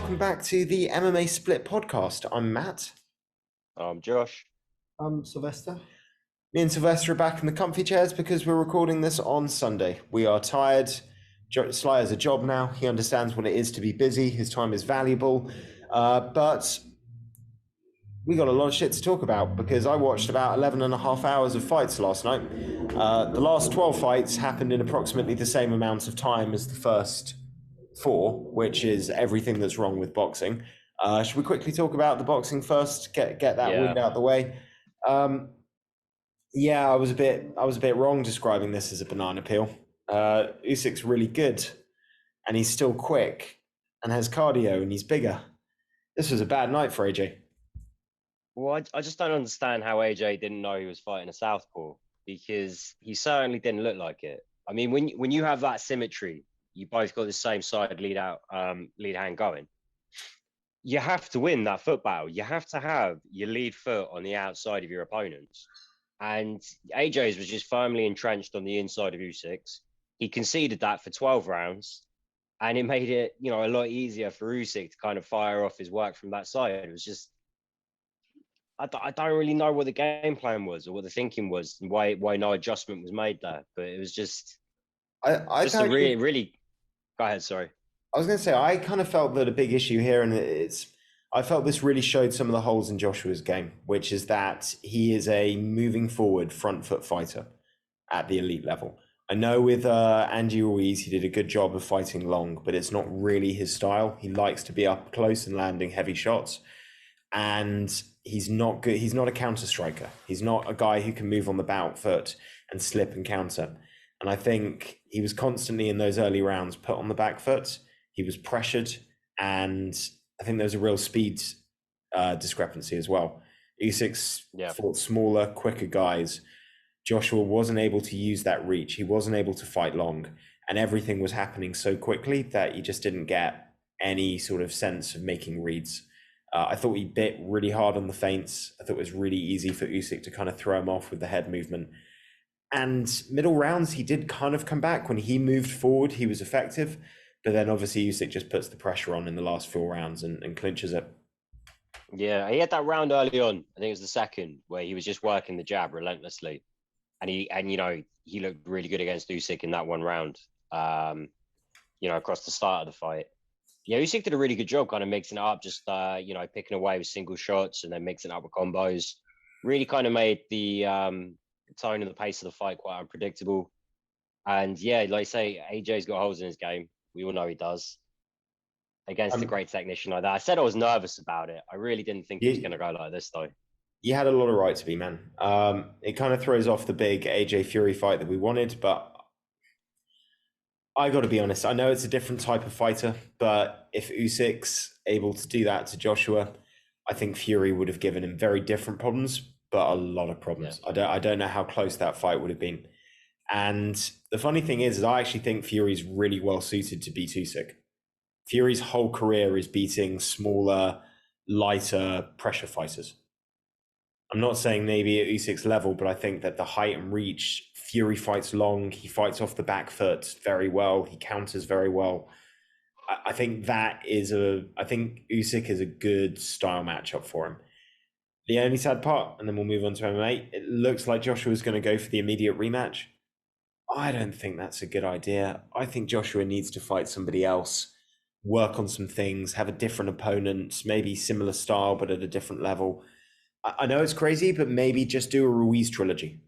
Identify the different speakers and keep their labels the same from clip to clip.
Speaker 1: welcome back to the MMA Split podcast. I'm Matt.
Speaker 2: I'm Josh.
Speaker 3: I'm Sylvester.
Speaker 1: Me and Sylvester are back in the comfy chairs because we're recording this on Sunday. We are tired. Sly has a job now. He understands what it is to be busy. His time is valuable. But we got a lot of shit to talk about because I watched about 11 and a half hours of fights last night. The last 12 fights happened in approximately the same amount of time as the first 4, which is everything that's wrong with boxing. Should we quickly talk about the boxing first? Get that weed out of the way. I was a bit wrong describing this as a banana peel. Usyk's really good, and he's still quick, and has cardio, and he's bigger. This was a bad night for AJ.
Speaker 2: Well, I just don't understand how AJ didn't know he was fighting a southpaw, because he certainly didn't look like it. I mean, when you have that symmetry, you both got the same side lead hand going. You have to win that foot battle. You have to have your lead foot on the outside of your opponents. And AJ's was just firmly entrenched on the inside of Usyk's. He conceded that for 12 rounds, and it made it, a lot easier for Usyk to kind of fire off his work from that side. It was just, I don't really know what the game plan was or what the thinking was and why no adjustment was made there. But it was just, really. Go ahead, sorry.
Speaker 1: I was going to say, I kind of felt that a big issue here, and I felt this really showed some of the holes in Joshua's game, which is that he is a moving forward front foot fighter at the elite level. I know with Andy Ruiz, he did a good job of fighting long, but it's not really his style. He likes to be up close and landing heavy shots, and he's not good. He's not a counter striker. He's not a guy who can move on the bout foot and slip and counter. And I think he was constantly in those early rounds put on the back foot. He was pressured, and I think there was a real speed discrepancy as well. Usyk's fought smaller, quicker guys. Joshua wasn't able to use that reach. He wasn't able to fight long, and everything was happening so quickly that you just didn't get any sort of sense of making reads. I thought he bit really hard on the feints. I thought it was really easy for Usyk to kind of throw him off with the head movement. And middle rounds, he did kind of come back. When he moved forward, he was effective. But then obviously Usyk just puts the pressure on in the last 4 rounds and clinches it.
Speaker 2: Yeah, he had that round early on. I think it was the second where he was just working the jab relentlessly. And he looked really good against Usyk in that one round, across the start of the fight. Yeah, Usyk did a really good job kind of mixing it up, just, picking away with single shots and then mixing it up with combos. Really kind of made the tone and the pace of the fight quite unpredictable. And yeah, like I say, AJ's got holes in his game. We all know he does. Against a great technician like that. I said I was nervous about it. I really didn't think he was going to go like this, though.
Speaker 1: You had a lot of right to be, man. It kind of throws off the big AJ Fury fight that we wanted, but I got to be honest. I know it's a different type of fighter, but if Usyk's able to do that to Joshua, I think Fury would have given him very different problems, but a lot of problems. Yeah. I don't know how close that fight would have been. And the funny thing is I actually think Fury's really well suited to beat Usyk. Fury's whole career is beating smaller, lighter pressure fighters. I'm not saying maybe at Usyk's level, but I think that the height and reach, Fury fights long, he fights off the back foot very well, he counters very well. I think Usyk is a good style matchup for him. The only sad part, and then we'll move on to MMA, it looks like Joshua's going to go for the immediate rematch. I don't think that's a good idea. I think Joshua needs to fight somebody else, work on some things, have a different opponent, maybe similar style, but at a different level. I know it's crazy, but maybe just do a Ruiz trilogy.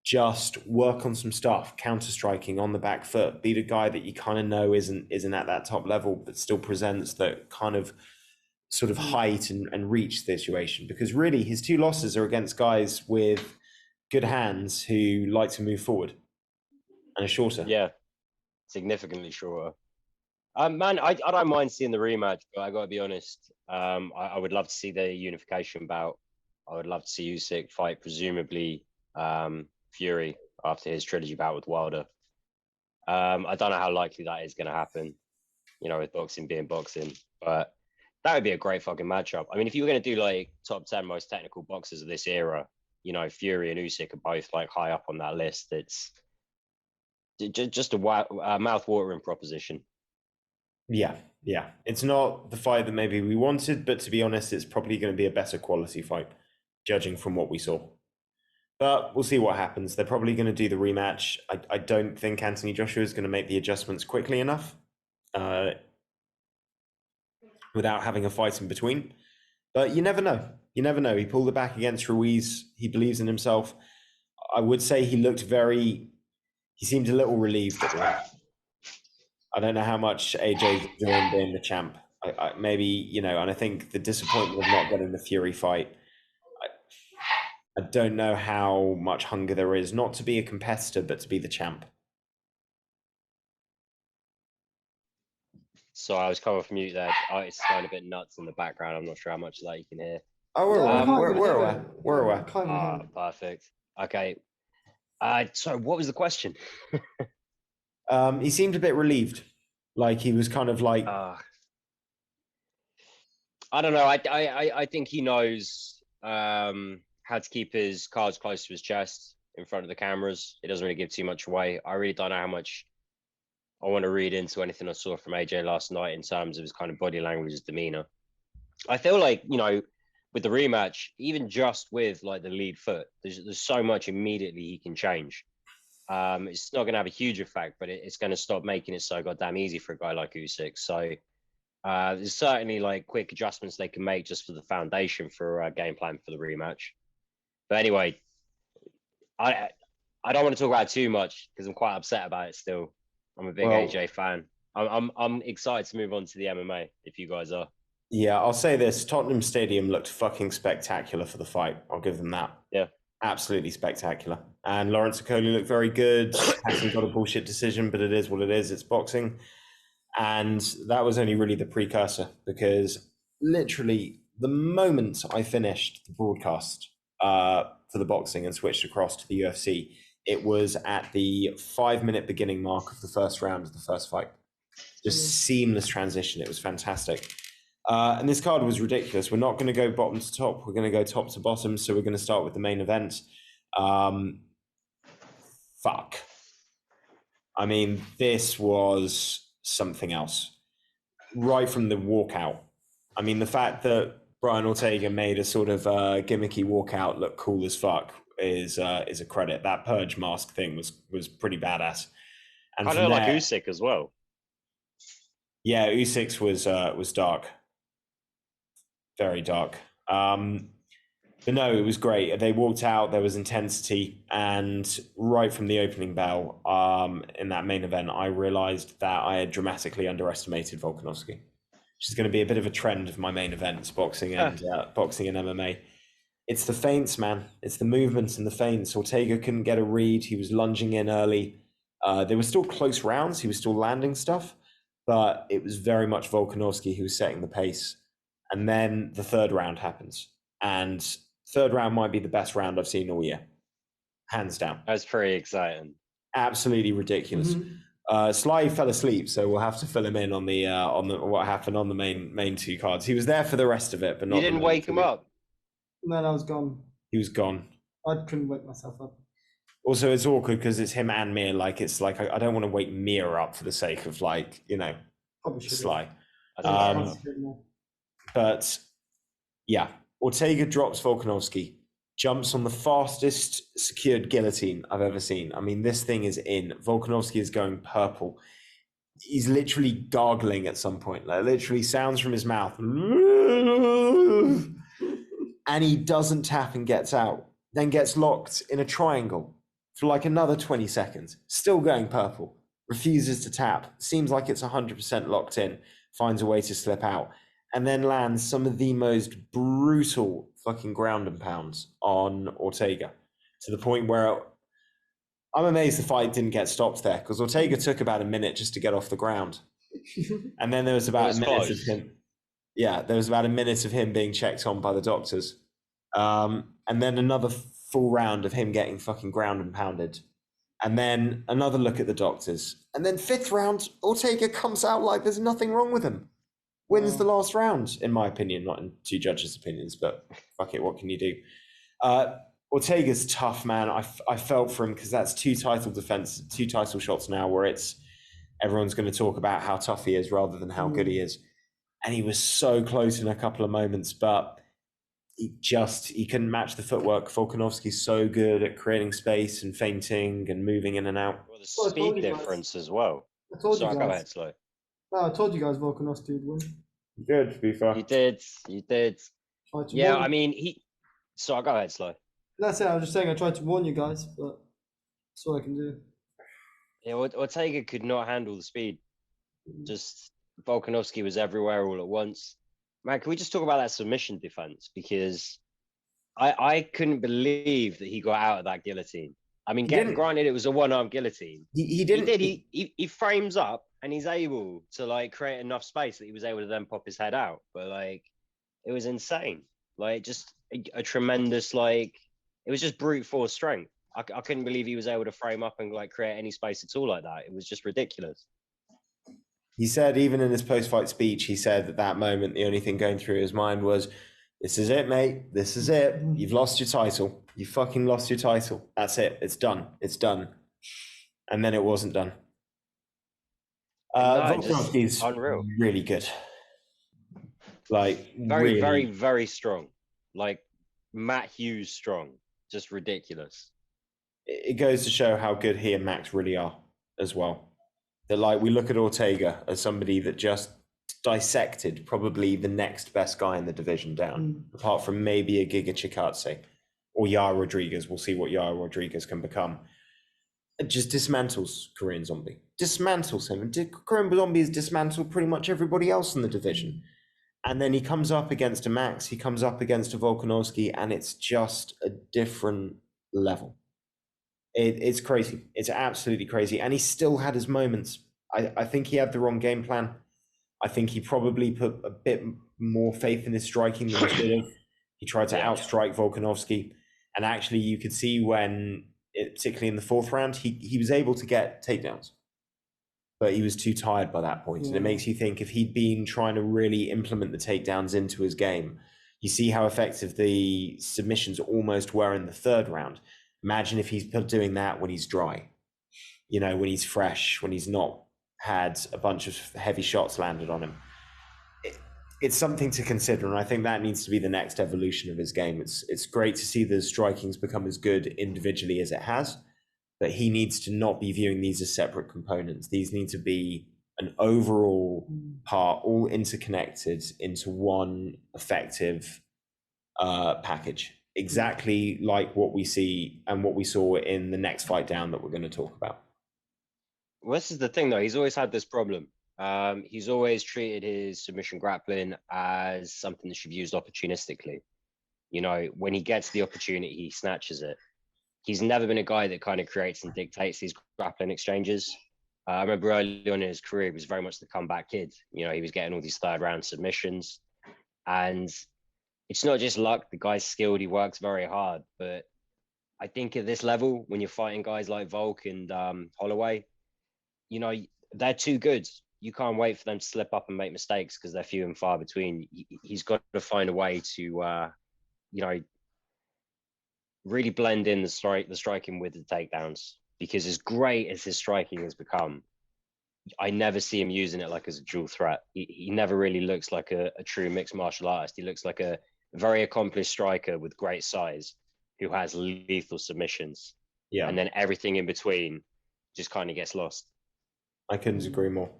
Speaker 1: Just work on some stuff, counter-striking on the back foot, beat a guy that you kind of know isn't at that top level, but still presents that kind of sort of height and reach situation. Because really, his 2 losses are against guys with good hands who like to move forward and are shorter.
Speaker 2: Yeah, significantly shorter. Man, I don't mind seeing the rematch, but I got to be honest. I would love to see the unification bout. I would love to see Usyk fight, presumably, Fury after his trilogy bout with Wilder. I don't know how likely that is going to happen, with boxing being boxing, but that would be a great fucking matchup. I mean, if you were going to do like top 10 most technical boxers of this era, Fury and Usyk are both like high up on that list. It's just a mouth-watering proposition.
Speaker 1: Yeah, Yeah, it's not the fight that maybe we wanted, but to be honest, it's probably going to be a better quality fight, judging from what we saw. But we'll see what happens. They're probably going to do the rematch. I don't think Anthony Joshua is going to make the adjustments quickly enough without having a fight in between. But you never know. You never know. He pulled it back against Ruiz. He believes in himself. I would say he seemed a little relieved at the end. I don't know how much AJ's enjoying being the champ. Maybe, and I think the disappointment of not getting the Fury fight, I don't know how much hunger there is, not to be a competitor, but to be the champ.
Speaker 2: So I was coming off mute there. Oh, it's going a bit nuts in the background. I'm not sure how much of that you can hear.
Speaker 1: Oh, we're aware.
Speaker 2: Perfect. Okay. So what was the question?
Speaker 1: He seemed a bit relieved. Like he was kind of like...
Speaker 2: I don't know. I think he knows how to keep his cards close to his chest in front of the cameras. It doesn't really give too much away. I really don't know how much I want to read into anything I saw from AJ last night in terms of his kind of body language, his demeanor. I feel like, with the rematch, even just with like the lead foot, there's so much immediately he can change. It's not going to have a huge effect, but it's going to stop making it so goddamn easy for a guy like Usyk. So there's certainly like quick adjustments they can make just for the foundation for a game plan for the rematch. But anyway, I don't want to talk about it too much because I'm quite upset about it still. I'm a big AJ fan. I'm excited to move on to the MMA if you guys are.
Speaker 1: Yeah, I'll say this. Tottenham Stadium looked fucking spectacular for the fight. I'll give them that.
Speaker 2: Yeah.
Speaker 1: Absolutely spectacular. And Lawrence Okoli looked very good. Hasn't got a bullshit decision, but it is what it is. It's boxing. And that was only really the precursor because literally the moment I finished the broadcast for the boxing and switched across to the UFC, it was at the 5-minute beginning mark of the first round of the first fight. Just seamless transition. It was fantastic. And this card was ridiculous. We're not going to go bottom to top. We're going to go top to bottom. So we're going to start with the main event. Fuck. I mean, this was something else. Right from the walkout. I mean, the fact that Brian Ortega made a sort of gimmicky walkout look cool as fuck is a credit. That purge mask thing was pretty badass. And
Speaker 2: I don't like Usyk as well.
Speaker 1: Yeah, Usyk's was dark. Very dark. But no, it was great. They walked out, there was intensity, and right from the opening bell in that main event, I realized that I had dramatically underestimated Volkanovski, which is going to be a bit of a trend of my main events, boxing and MMA. It's the feints, man. It's the movements and the feints. Ortega couldn't get a read. He was lunging in early. They were still close rounds. He was still landing stuff, but it was very much Volkanovski who was setting the pace. And then the third round happens. And third round might be the best round I've seen all year. Hands down.
Speaker 2: That's pretty exciting.
Speaker 1: Absolutely ridiculous. Sly fell asleep, so we'll have to fill him in on the what happened on the main two cards. He was there for the rest of it, but not.
Speaker 2: You didn't wake him up?
Speaker 3: No, I was gone.
Speaker 1: He was gone.
Speaker 3: I couldn't wake myself up.
Speaker 1: Also, it's awkward because it's him and Mir. Like, it's like I don't want to wake Mir up for the sake of
Speaker 3: Probably
Speaker 1: Sly. But yeah, Ortega drops Volkanovski, jumps on the fastest secured guillotine I've ever seen. I mean, this thing is in. Volkanovski is going purple. He's literally gargling at some point. Like, literally sounds from his mouth. And he doesn't tap and gets out. Then gets locked in a triangle for like another 20 seconds. Still going purple. Refuses to tap. Seems like it's 100% locked in. Finds a way to slip out. And then lands some of the most brutal fucking ground and pounds on Ortega, to the point where I'm amazed the fight didn't get stopped there, because Ortega took about a minute just to get off the ground. And then there was about a minute of him. Yeah, there was about a minute of him being checked on by the doctors. And then another full round of him getting fucking ground and pounded. And then another look at the doctors. And then fifth round, Ortega comes out like there's nothing wrong with him. Wins the last round, in my opinion, not in two judges' opinions, but fuck it, what can you do? Ortega's tough, man. I felt for him because that's two title shots now where it's everyone's going to talk about how tough he is rather than how good he is. And he was so close in a couple of moments, but he couldn't match the footwork. Volkanovski's so good at creating space and feinting and moving in and out.
Speaker 2: Well, the
Speaker 3: Well, I told
Speaker 2: speed
Speaker 3: you guys.
Speaker 2: difference as well.
Speaker 3: I told
Speaker 2: Sorry,
Speaker 3: you
Speaker 2: go
Speaker 3: guys.
Speaker 2: ahead, Slow.
Speaker 3: No, I told you guys Volkanovski would win.
Speaker 1: Good, to be fair.
Speaker 2: You did.
Speaker 3: Tried to
Speaker 2: Yeah,
Speaker 3: warn
Speaker 2: I
Speaker 3: you.
Speaker 2: mean, Sorry, go ahead, Slow.
Speaker 3: That's it. I was just saying I tried to warn you guys, but that's all I can do.
Speaker 2: Yeah, Ortega could not handle the speed. Just Volkanovski was everywhere all at once. Man, can we just talk about that submission defense? Because I couldn't believe that he got out of that guillotine. I mean, granted, it was a one-arm guillotine.
Speaker 1: He didn't.
Speaker 2: He frames up and he's able to like create enough space that he was able to then pop his head out. But like, it was insane. Like, just a tremendous like. It was just brute force strength. I couldn't believe he was able to frame up and like create any space at all like that. It was just ridiculous.
Speaker 1: He said, even in his post-fight speech, he said at that moment, the only thing going through his mind was, this is it, mate. This is it. You've lost your title. You fucking lost your title. That's it. It's done. It's done. And then it wasn't done. Volkanovski's
Speaker 2: unreal.
Speaker 1: Really good. Like,
Speaker 2: very,
Speaker 1: really.
Speaker 2: very, very strong. Like Matt Hughes strong. Just ridiculous.
Speaker 1: It goes to show how good he and Max really are as well. That, like, we look at Ortega as somebody that just dissected probably the next best guy in the division down, apart from maybe a Giga Chikadze or Yair Rodriguez. We'll see what Yair Rodriguez can become. It just dismantles Korean Zombie. Dismantles him. And Korean Zombie has dismantled pretty much everybody else in the division. And then he comes up against a Max, he comes up against a Volkanovski, and it's just a different level. It's crazy. It's absolutely crazy. And he still had his moments. I think he had the wrong game plan. I think he probably put a bit more faith in his striking than he should have. He tried to outstrike Volkanovski. And actually, you could see when, particularly in the fourth round, he was able to get takedowns. But he was too tired by that point. And it makes you think, if he'd been trying to really implement the takedowns into his game, you see how effective the submissions almost were in the third round. Imagine if he's doing that when he's dry, when he's fresh, when he's not had a bunch of heavy shots landed on him. It's something to consider, and I think that needs to be the next evolution of his game. It's great to see the striking's become as good individually as it has, but he needs to not be viewing these as separate components. These need to be an overall part, all interconnected into one effective package. Exactly like what we see and what we saw in the next fight down that we're going to talk about.
Speaker 2: Well, this is the thing, though. He's always had this problem. He's always treated his submission grappling as something that should be used opportunistically. When he gets the opportunity, he snatches it. He's never been a guy that kind of creates and dictates these grappling exchanges. I remember early on in his career, he was very much the comeback kid. He was getting all these third-round submissions. And it's not just luck. The guy's skilled. He works very hard. But I think at this level, when you're fighting guys like Volk and Holloway, they're too good. You can't wait for them to slip up and make mistakes because they're few and far between. He's got to find a way to, really blend in the striking with the takedowns. Because as great as his striking has become, I never see him using it like as a dual threat. He never really looks like a true mixed martial artist. He looks like a very accomplished striker with great size who has lethal submissions. Yeah. And then everything in between just kind of gets lost.
Speaker 1: I couldn't agree more.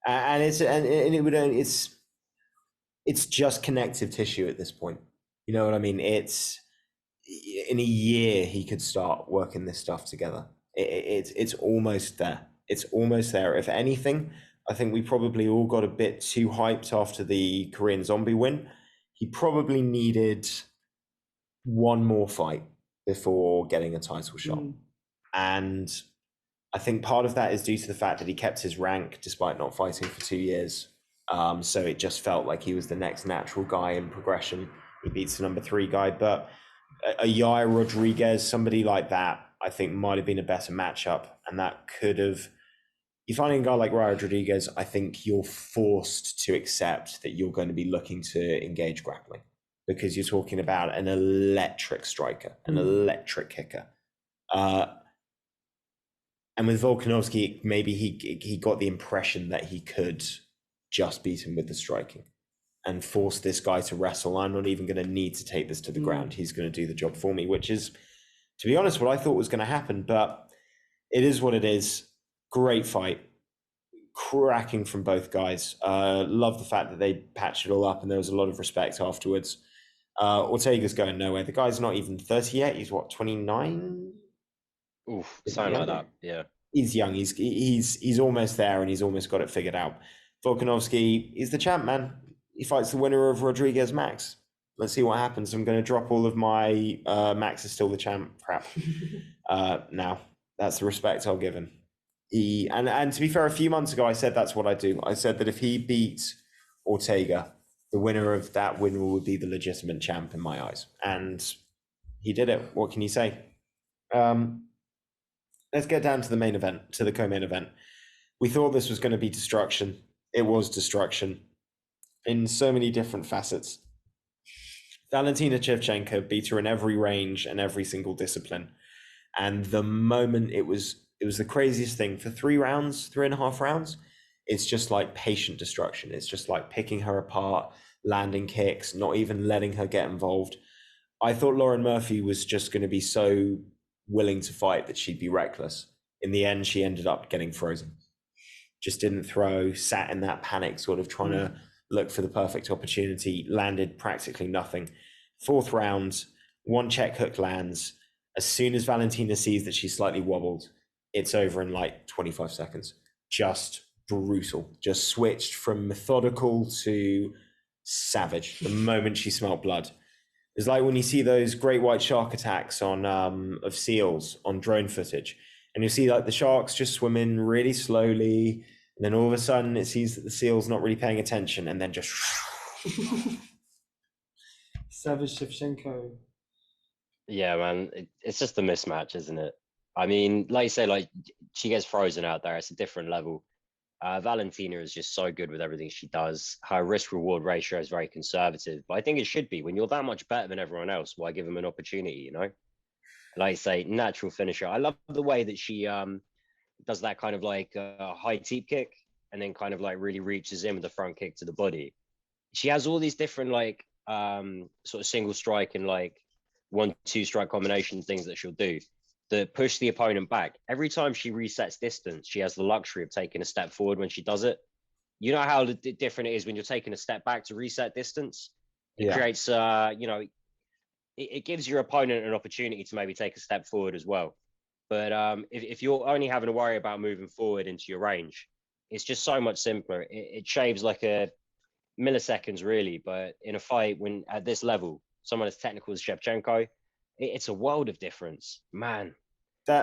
Speaker 1: And it's just connective tissue at this point. You know what I mean? It's in a year he could start working this stuff together. It's almost there. It's almost there. If anything, I think we probably all got a bit too hyped after the Korean Zombie win. He probably needed one more fight before getting a title shot. And I think part of that is due to the fact that he kept his rank despite not fighting for 2 years. So it just felt like he was the next natural guy in progression. He beats the number 3 guy, but a Yair Rodriguez, somebody like that, I think might have been a better matchup. And that could have, you finding a guy like Yair Rodriguez, I think you're forced to accept that you're going to be looking to engage grappling because you're talking about an electric striker, an electric kicker. And with Volkanovski, maybe he got the impression that he could just beat him with the striking and force this guy to wrestle. I'm not even going to need to take this to the ground. He's going to do the job for me, which is, to be honest, what I thought was going to happen. But it is what it is. Great fight. Cracking from both guys. Love the fact that they patched it all up and there was a lot of respect afterwards. Ortega's going nowhere. The guy's not even 30 yet. He's what, 29?
Speaker 2: Oof, something like that. Yeah.
Speaker 1: He's young. He's almost there and he's almost got it figured out. Volkanovski is the champ, man. He fights the winner of Rodriguez Max. Let's see what happens. I'm going to drop all of my Max is still the champ crap now. That's the respect I'll give him. And to be fair, a few months ago, I said that's what I do. I said that if he beats Ortega, the winner of that win would be the legitimate champ in my eyes. And he did it. What can you say? Let's get down to the main event, to the co-main event. We thought this was going to be destruction. It was destruction in so many different facets. Valentina Shevchenko beat her in every range and every single discipline. And the moment it was the craziest thing for 3.5 rounds. It's just like patient destruction. It's just like picking her apart, landing kicks, not even letting her get involved. I thought Lauren Murphy was just going to be so willing to fight that she'd be reckless. In the end, she ended up getting frozen. Just didn't throw, sat in that panic, sort of trying to look for the perfect opportunity, landed practically nothing. 4th round, one check hook lands. As soon as Valentina sees that she's slightly wobbled, it's over in like 25 seconds. Just brutal. Just switched from methodical to savage the moment she smelled blood. It's like when you see those great white shark attacks on of seals on drone footage, and you see like the sharks just swim in really slowly, and then all of a sudden it sees that the seal's not really paying attention, and then just
Speaker 3: Savage Shevchenko.
Speaker 2: Yeah, man, it's just a mismatch, isn't it? I mean, like you say, like she gets frozen out there. It's a different level. Valentina is just so good with everything she does. Her risk-reward ratio is very conservative, but I think it should be. When you're that much better than everyone else, why give them an opportunity, you know? Like you say, natural finisher. I love the way that she does that kind of like high teep kick and then kind of like really reaches in with the front kick to the body. She has all these different like sort of single strike and like 1-2 strike combination things that she'll do that push the opponent back. Every time she resets distance, she has the luxury of taking a step forward when she does it. You know how different it is when you're taking a step back to reset distance? It creates, it gives your opponent an opportunity to maybe take a step forward as well. But if you're only having to worry about moving forward into your range, it's just so much simpler. It shaves like a milliseconds really, but in a fight when at this level, someone as technical as Shevchenko, it's a world of difference, man.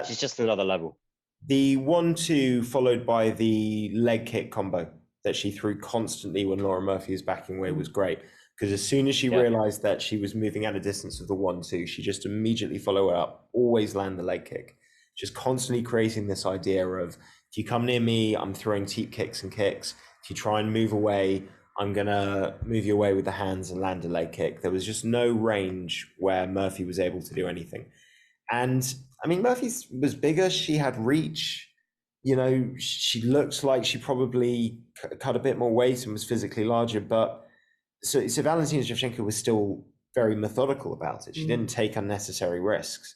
Speaker 2: She's just another level.
Speaker 1: The 1-2 followed by the leg kick combo that she threw constantly when Lauren Murphy was backing away was great, because as soon as she realized that she was moving at a distance of the 1-2, she just immediately followed up, always land the leg kick, just constantly creating this idea of, if you come near me, I'm throwing teep kicks and kicks. If you try and move away, I'm going to move you away with the hands and land a leg kick. There was just no range where Murphy was able to do anything. And I mean, Murphy was bigger. She had reach. You know, she looked like she probably cut a bit more weight and was physically larger. But so Valentina Shevchenko was still very methodical about it. She didn't take unnecessary risks.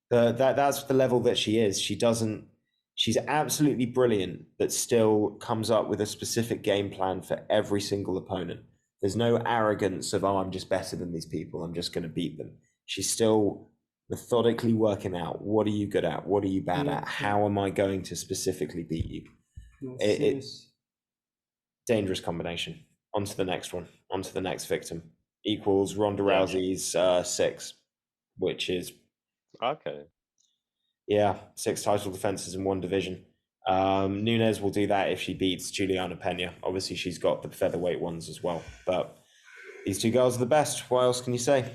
Speaker 1: That's the level that she is. She's absolutely brilliant, but still comes up with a specific game plan for every single opponent. There's no arrogance of, I'm just better than these people, I'm just going to beat them. She's still methodically working out, what are you good at? What are you bad at? How am I going to specifically beat you? It's dangerous combination. On to the next one. On to the next victim. Equals Ronda Rousey's 6, which is...
Speaker 2: Okay.
Speaker 1: Yeah, 6 title defenses in 1 division. Nunes will do that if she beats Juliana Pena. Obviously, she's got the featherweight ones as well. But these 2 girls are the best. What else can you say?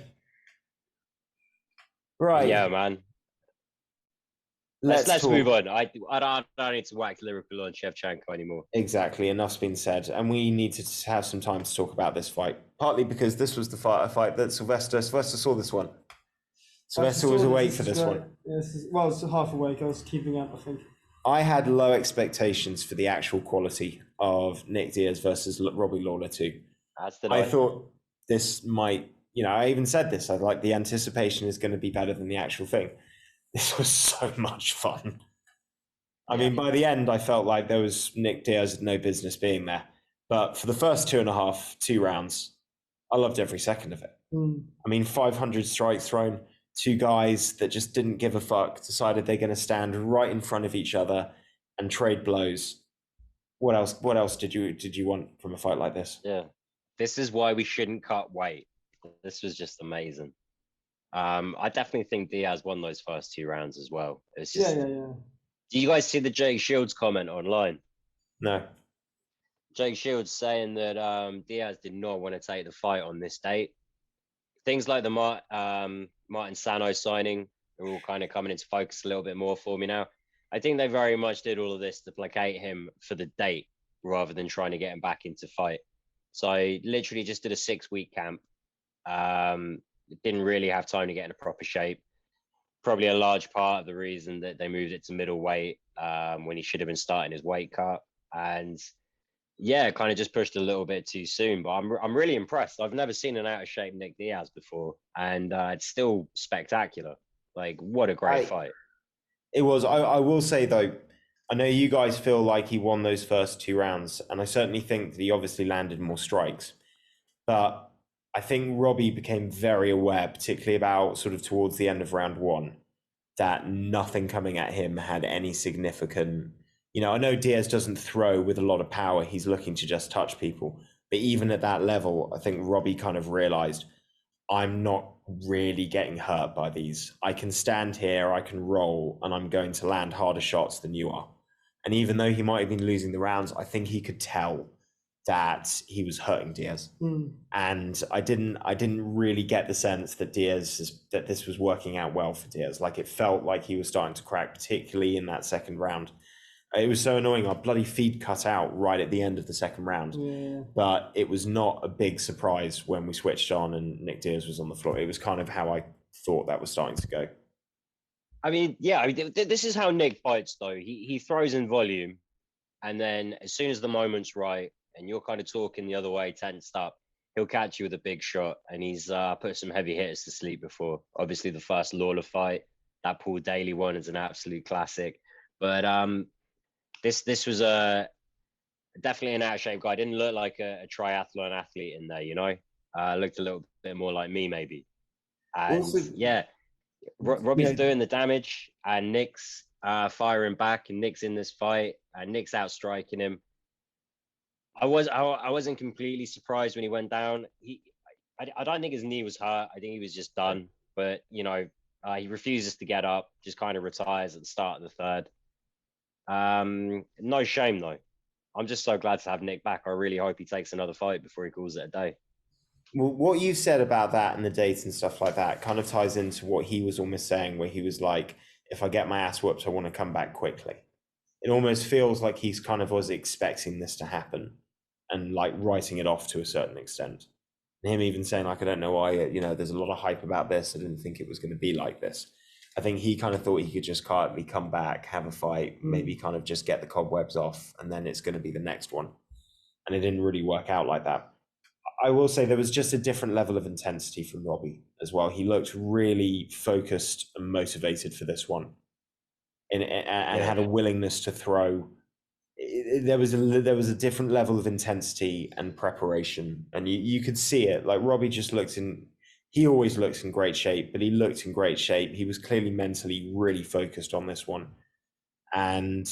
Speaker 1: Right.
Speaker 2: Yeah, man. Let's move on. I don't need to wax lyrical on Shevchenko anymore.
Speaker 1: Exactly. Enough's been said. And we need to have some time to talk about this fight. Partly because this was the fight that Sylvester saw this one. Sylvester was awake for this one.
Speaker 3: Yes, well, it's half awake. I was keeping up, I think.
Speaker 1: I had low expectations for the actual quality of Nick Diaz versus Robbie Lawler too.
Speaker 2: That's the
Speaker 1: I
Speaker 2: night.
Speaker 1: thought this might, I even said this. I like the anticipation is going to be better than the actual thing. This was so much fun. I mean, by the end, I felt like there was Nick Diaz had no business being there. But for the first 2 rounds, I loved every second of it. I mean, 500 strikes thrown, two guys that just didn't give a fuck, decided they're going to stand right in front of each other and trade blows. What else? What else did you want from a fight like this?
Speaker 2: Yeah, this is why we shouldn't cut weight. This was just amazing. I definitely think Diaz won those first 2 rounds as well. It's just,
Speaker 3: Yeah.
Speaker 2: do you guys see the Jake Shields comment online?
Speaker 1: No.
Speaker 2: Jake Shields saying that Diaz did not want to take the fight on this date. Things like the Martin Sano signing are all kind of coming into focus a little bit more for me now. I think they very much did all of this to placate him for the date rather than trying to get him back into fight. So I literally just did a 6-week camp. Didn't really have time to get in a proper shape. Probably a large part of the reason that they moved it to middleweight when he should have been starting his weight cut. And yeah, kind of just pushed a little bit too soon. But I'm really impressed. I've never seen an out of shape Nick Diaz before, and it's still spectacular. Like, what a great fight!
Speaker 1: It was. I will say though, I know you guys feel like he won those first 2 rounds, and I certainly think that he obviously landed more strikes. But I think Robbie became very aware, particularly about sort of towards the end of round 1, that nothing coming at him had any significant. I know Diaz doesn't throw with a lot of power. He's looking to just touch people. But even at that level, I think Robbie kind of realized, I'm not really getting hurt by these. I can stand here, I can roll, and I'm going to land harder shots than you are. And even though he might have been losing the rounds, I think he could tell that he was hurting Diaz. And I didn't really get the sense that that this was working out well for Diaz. Like, it felt like he was starting to crack, particularly in that second round. It was so annoying. Our bloody feed cut out right at the end of the second round.
Speaker 3: Yeah.
Speaker 1: But it was not a big surprise when we switched on and Nick Diaz was on the floor. It was kind of how I thought that was starting to go.
Speaker 2: I mean, yeah, this is how Nick fights, though. He throws in volume, and then as soon as the moment's right, and you're kind of talking the other way, tensed up, he'll catch you with a big shot. And he's put some heavy hitters to sleep before. Obviously, the first Lawler fight, that Paul Daly one is an absolute classic. But this was definitely an out of shape guy. Didn't look like a triathlon athlete in there, looked a little bit more like me maybe. And
Speaker 3: Also,
Speaker 2: Robbie's doing the damage, and Nick's firing back, and Nick's in this fight, and Nick's outstriking him. I wasn't completely surprised when he went down. I don't think his knee was hurt. I think he was just done. But he refuses to get up, just kind of retires at the start of the third. No shame though. I'm just so glad to have Nick back. I really hope he takes another fight before he calls it a day.
Speaker 1: Well, what you said about that and the dates and stuff like that kind of ties into what he was almost saying, where he was like, if I get my ass whooped, I want to come back quickly. It almost feels like he's kind of was expecting this to happen and like writing it off to a certain extent. And him even saying, like, I don't know why, there's a lot of hype about this. I didn't think it was going to be like this. I think he kind of thought he could just quietly come back, have a fight, maybe kind of just get the cobwebs off, and then it's going to be the next one. And it didn't really work out like that. I will say there was just a different level of intensity from Robbie as well. He looked really focused and motivated for this one, and had a willingness to throw. There was a different level of intensity and preparation, and you could see it. Like, Robbie just looked in. He always looks in great shape, but he looked in great shape. He was clearly mentally really focused on this one, and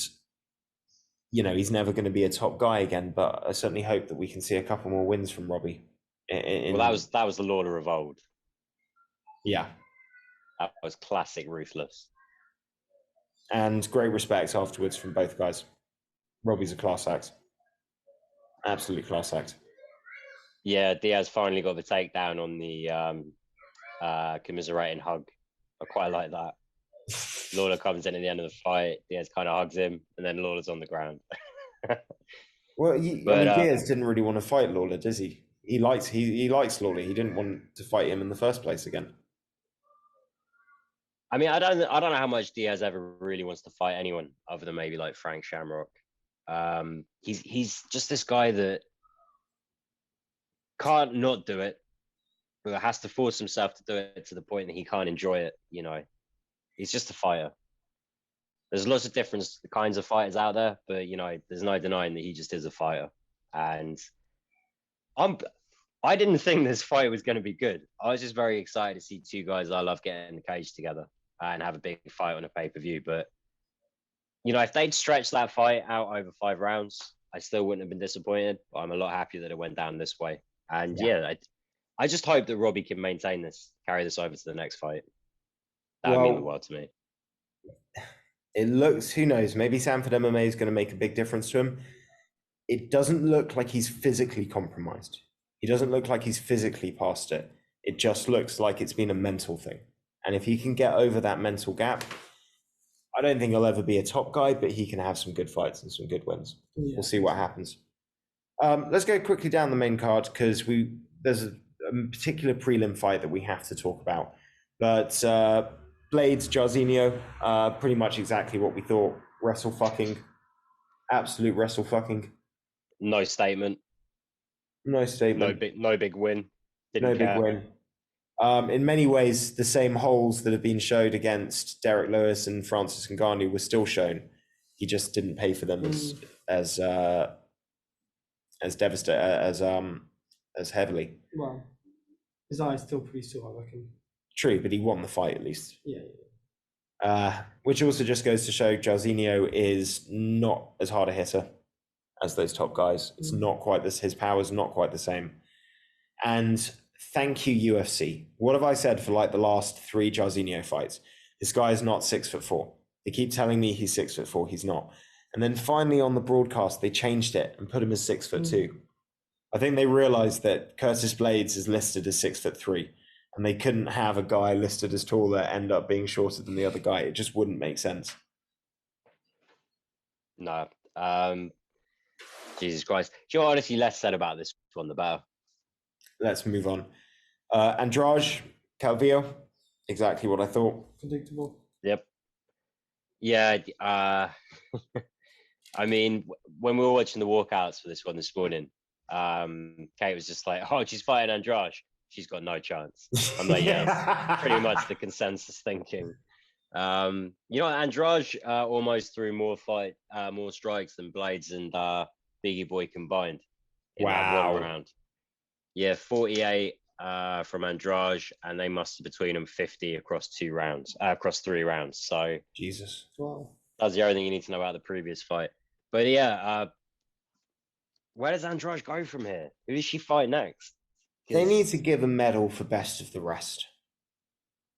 Speaker 1: he's never going to be a top guy again. But I certainly hope that we can see a couple more wins from Robbie.
Speaker 2: Well, that was the Lawler of old.
Speaker 1: Yeah,
Speaker 2: that was classic ruthless.
Speaker 1: And great respect afterwards from both guys. Robbie's a class act, absolute class act.
Speaker 2: Yeah, Diaz finally got the takedown on the commiserating hug. I quite like that. Lawler comes in at the end of the fight. Diaz kind of hugs him, and then Lawler's on the ground.
Speaker 1: Well, Diaz didn't really want to fight Lawler, does he? He likes Lawler. He didn't want to fight him in the first place again.
Speaker 2: I mean, I don't know how much Diaz ever really wants to fight anyone other than maybe like Frank Shamrock. He's just this guy that can't not do it, but has to force himself to do it to the point that he can't enjoy it. You know, he's just a fighter. There's lots of different kinds of fighters out there, but you know, there's no denying that he just is a fighter. And I didn't think this fight was going to be good. I was just very excited to see two guys I love get in the cage together and have a big fight on a pay-per-view. But you know, if they'd stretched that fight out over 5 rounds, I still wouldn't have been disappointed. But I'm a lot happier that it went down this way. And I just hope that Robbie can maintain this, carry this over to the next fight. That would mean the world to me.
Speaker 1: It looks, who knows, maybe Sanford MMA is going to make a big difference to him. It doesn't look like he's physically compromised. He doesn't look like he's physically past it. It just looks like it's been a mental thing. And if he can get over that mental gap, I don't think he'll ever be a top guy, but he can have some good fights and some good wins. Yeah. We'll see what happens. Let's go quickly down the main card because there's a particular prelim fight that we have to talk about. But Blades, Jairzinho, pretty much exactly what we thought. Wrestle fucking. Absolute wrestle fucking.
Speaker 2: No statement.
Speaker 1: No statement.
Speaker 2: No big win.
Speaker 1: Didn't care. Big win. In many ways, the same holes that have been showed against Derek Lewis and Francis Ngannou were still shown. He just didn't pay for them as heavily.
Speaker 3: Well, his eye's still pretty sore, I reckon.
Speaker 1: True, but he won the fight at least. Yeah. Which also just goes to show Jairzinho is not as hard a hitter as those top guys. It's not quite this. His power's not quite the same. And thank you, UFC. What have I said for like the last 3 Jairzinho fights? This guy is not 6'4". They keep telling me he's 6'4". He's not. And then finally on the broadcast, they changed it and put him as 6'2". I think they realized that Curtis Blades is listed as 6'3", and they couldn't have a guy listed as taller end up being shorter than the other guy. It just wouldn't make sense.
Speaker 2: No. Jesus Christ. Do you know, honestly, less said about this one, the better.
Speaker 1: Let's move on. Andrade, Calvillo, exactly what I thought.
Speaker 3: Predictable.
Speaker 2: Yep. Yeah. I mean, when we were watching the walkouts for this one this morning, Kate was just like, "Oh, she's fighting Andrade. She's got no chance." I'm like, "Yes, pretty much the consensus thinking." You know, Andrade almost threw more strikes than Blades and Biggie Boy combined in that one round. Yeah, 48 from Andrade, and they mustered between them 50 across 3 rounds. So
Speaker 1: Jesus,
Speaker 2: that's the only thing you need to know about the previous fight. But yeah, where does Andrade go from here? Who does she fight next?
Speaker 1: They need to give a medal for best of the rest.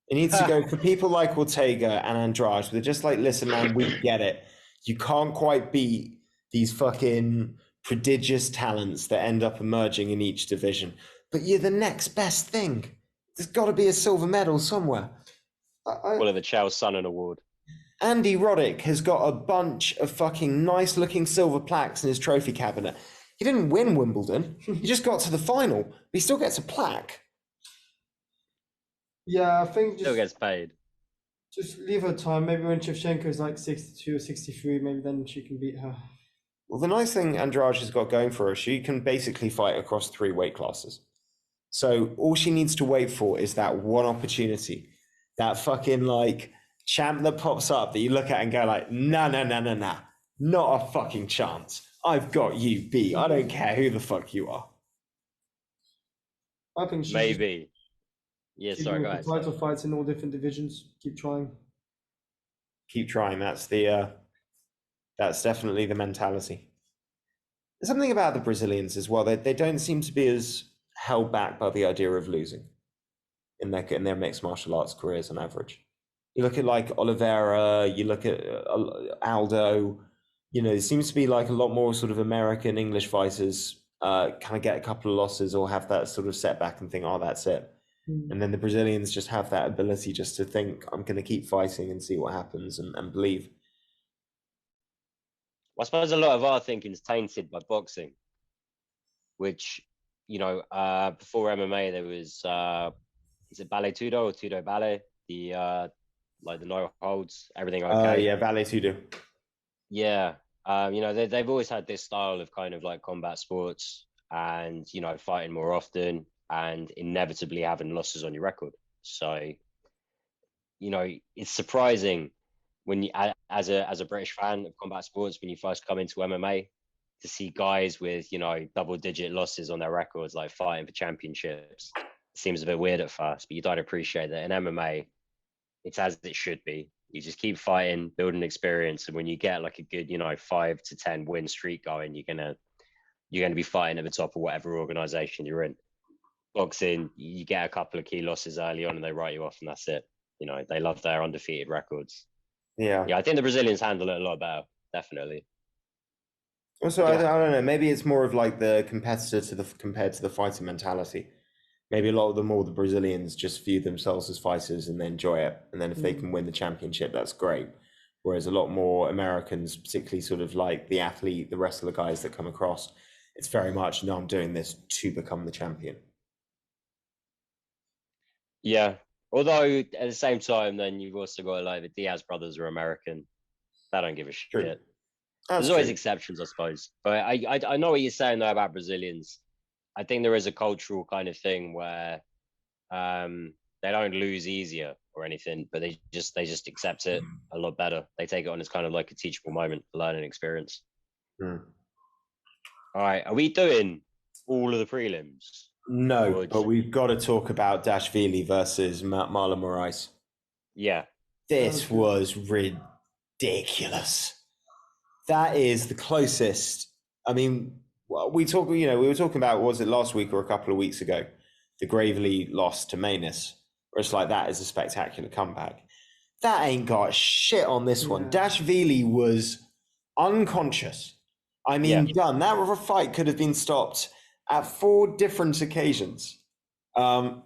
Speaker 1: It needs to go for people like Ortega and Andrade. They're just like, listen, man, we get it. You can't quite beat these fucking prodigious talents that end up emerging in each division. But you're the next best thing. There's got to be a silver medal somewhere.
Speaker 2: Well, the Chael Sonnen Award.
Speaker 1: Andy Roddick has got a bunch of fucking nice-looking silver plaques in his trophy cabinet. He didn't win Wimbledon. He just got to the final. But he still gets a plaque.
Speaker 3: Yeah, I think
Speaker 2: still gets paid.
Speaker 3: Just leave her time. Maybe when Shevchenko is like 62 or 63, maybe then she can beat her.
Speaker 1: Well, the nice thing Andrade has got going for her, she can basically fight across 3 weight classes. So all she needs to wait for is that one opportunity, that fucking like champ that pops up that you look at and go like, nah, not a fucking chance. I've got you beat. I don't care who the fuck you are.
Speaker 3: I think
Speaker 2: maybe. Yeah, sorry, guys.
Speaker 3: Title fights in all different divisions. Keep trying.
Speaker 1: Keep trying. That's definitely the mentality. There's something about the Brazilians as well. They don't seem to be as held back by the idea of losing in their mixed martial arts careers on average. You look at like Oliveira, you look at Aldo, you know, it seems to be like a lot more sort of American English fighters kind of get a couple of losses or have that sort of setback and think, oh, that's it. And then the Brazilians just have that ability just to think, I'm going to keep fighting and see what happens and believe.
Speaker 2: I suppose a lot of our thinking is tainted by boxing, which, you know, before MMA, there was, is it Ballet Tudo or Tudo Ballet? The like the no holds, everything okay?
Speaker 1: Yeah, Vale Tudo.
Speaker 2: Yeah. You know, they've always had this style of kind of like combat sports and, you know, fighting more often and inevitably having losses on your record. So, you know, it's surprising when you, as a British fan of combat sports, when you first come into MMA, to see guys with, you know, double digit losses on their records, like fighting for championships. It seems a bit weird at first, but you don't appreciate that in MMA, it's as it should be. You just keep fighting, building experience, and when you get like a good, you know, 5 to 10 win streak going, you're gonna be fighting at the top of whatever organization you're in. Boxing, you get a couple of key losses early on, and they write you off, and that's it. You know, they love their undefeated records.
Speaker 1: Yeah.
Speaker 2: Yeah, I think the Brazilians handle it a lot better, definitely.
Speaker 1: Also, I
Speaker 2: Yeah,
Speaker 1: don't know. Maybe it's more of like the competitor to the compared to the fighter mentality. Maybe a lot of the Brazilians just view themselves as fighters and they enjoy it. And then if they can win the championship, that's great. Whereas a lot more Americans, particularly sort of like the athlete, the rest of the guys that come across, it's very much, no, I'm doing this to become the champion.
Speaker 2: yeah. Although at the same time, then you've also got like the Diaz brothers are American. They don't give a
Speaker 1: True.
Speaker 2: shit.
Speaker 1: That's
Speaker 2: There's always
Speaker 1: true.
Speaker 2: exceptions, I suppose. But I know what you're saying though about Brazilians. I think there is a cultural kind of thing where they don't lose easier or anything, but they just accept it a lot better. They take it on as kind of like a teachable moment, a learning experience.
Speaker 1: Hmm.
Speaker 2: All right, are we doing all of the prelims?
Speaker 1: No,
Speaker 2: Or
Speaker 1: but we've got to talk about Dashvili versus Marlon Moraes.
Speaker 2: yeah,
Speaker 1: This
Speaker 3: Okay.
Speaker 1: was ridiculous. That is the closest. I mean, we were talking about, was it last week or a couple of weeks ago, the Gravely loss to Manus, where it's like that is a spectacular comeback. That ain't got shit on this one.
Speaker 3: Yeah.
Speaker 1: Dashvili was unconscious. I mean,
Speaker 2: yeah,
Speaker 1: done. That fight could have been stopped at 4 different occasions. And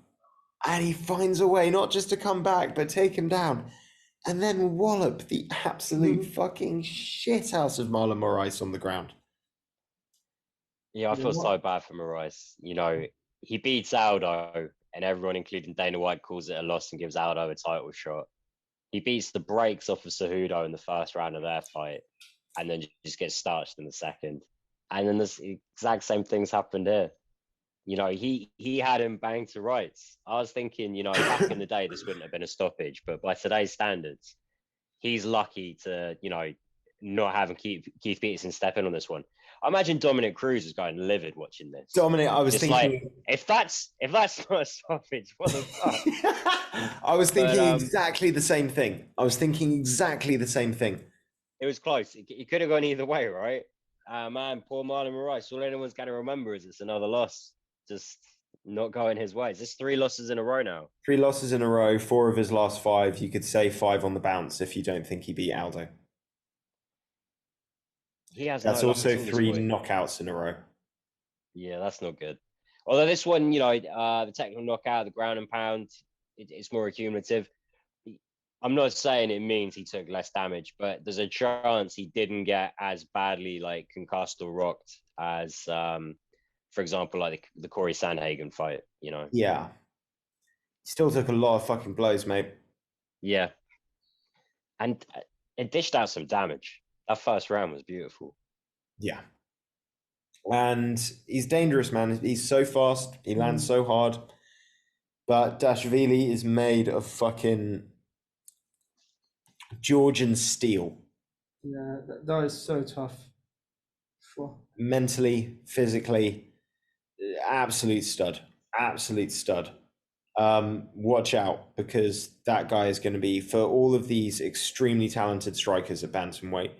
Speaker 1: he finds a way not just to come back, but take him down and then wallop the absolute fucking shit out of Marlon Moraes on the ground.
Speaker 2: yeah. I
Speaker 3: Yeah,
Speaker 2: feel
Speaker 3: what?
Speaker 2: so bad for Moraes. You know, he beats Aldo, and everyone, including Dana White, calls it a loss and gives Aldo a title shot. He beats the brakes off of Cejudo in the first round of their fight, and then just gets starched in the second. And then the exact same things happened here. You know, he had him banged to rights. I was thinking, you know, back in the day, this wouldn't have been a stoppage, but by today's standards, he's lucky to, you know, not having Keith Peterson step in on this one. I imagine Dominic Cruz is going livid watching this.
Speaker 1: Dominic, I was
Speaker 2: Just
Speaker 1: thinking.
Speaker 2: like, if that's not a stoppage, what the fuck?
Speaker 1: I was thinking
Speaker 2: But
Speaker 1: exactly the same thing.
Speaker 2: it was close. It could have gone either way, right? Man, poor Marlon Moraes. All anyone's going to remember is it's another loss. Just not going his way. Is this 3 losses in a row now?
Speaker 1: 3 losses in a row, 4 of his last 5. You could say 5 on the bounce if you don't think he beat Aldo.
Speaker 2: He has
Speaker 1: That's
Speaker 2: no luck
Speaker 1: also
Speaker 2: at all, this
Speaker 1: 3
Speaker 2: boy.
Speaker 1: knockouts in a row.
Speaker 2: Yeah, that's not good. Although this one, you know, the technical knockout, the ground and pound, it's more accumulative. I'm not saying it means he took less damage, but there's a chance he didn't get as badly like concussed or rocked as, for example, like the Corey Sandhagen fight. You know?
Speaker 1: Yeah. He still took a lot of fucking blows, mate.
Speaker 2: Yeah, and it dished out some damage. That first round was beautiful.
Speaker 1: Yeah. And he's dangerous, man. He's so fast. He lands so hard. But Dashvili is made of fucking Georgian steel.
Speaker 3: Yeah, that is so tough.
Speaker 1: Mentally, physically, absolute stud. Absolute stud. Watch out, because that guy is going to be, for all of these extremely talented strikers at bantamweight,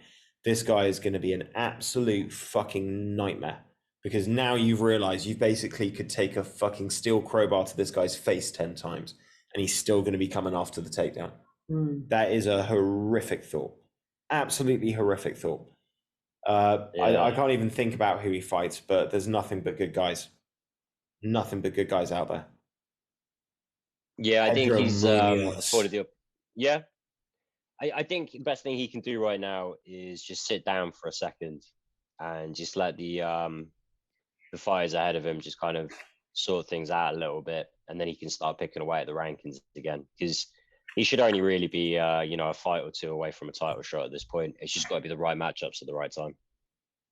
Speaker 1: this guy is going to be an absolute fucking nightmare. Because now you've realized you basically could take a fucking steel crowbar to this guy's face 10 times and he's still going to be coming after the takedown. That is a horrific thought. Absolutely horrific thought. I can't even think about who he fights, but there's nothing but good guys. Nothing but good guys out there.
Speaker 2: Yeah, I think
Speaker 1: Pedro
Speaker 2: he's
Speaker 1: Munoz.
Speaker 2: afforded the. Yeah, I think the best thing he can do right now is just sit down for a second and just let the fighters ahead of him just kind of sort things out a little bit, and then he can start picking away at the rankings again. Because He should only really be, a fight or two away from a title shot at this point. It's just got to be the right matchups at the right time.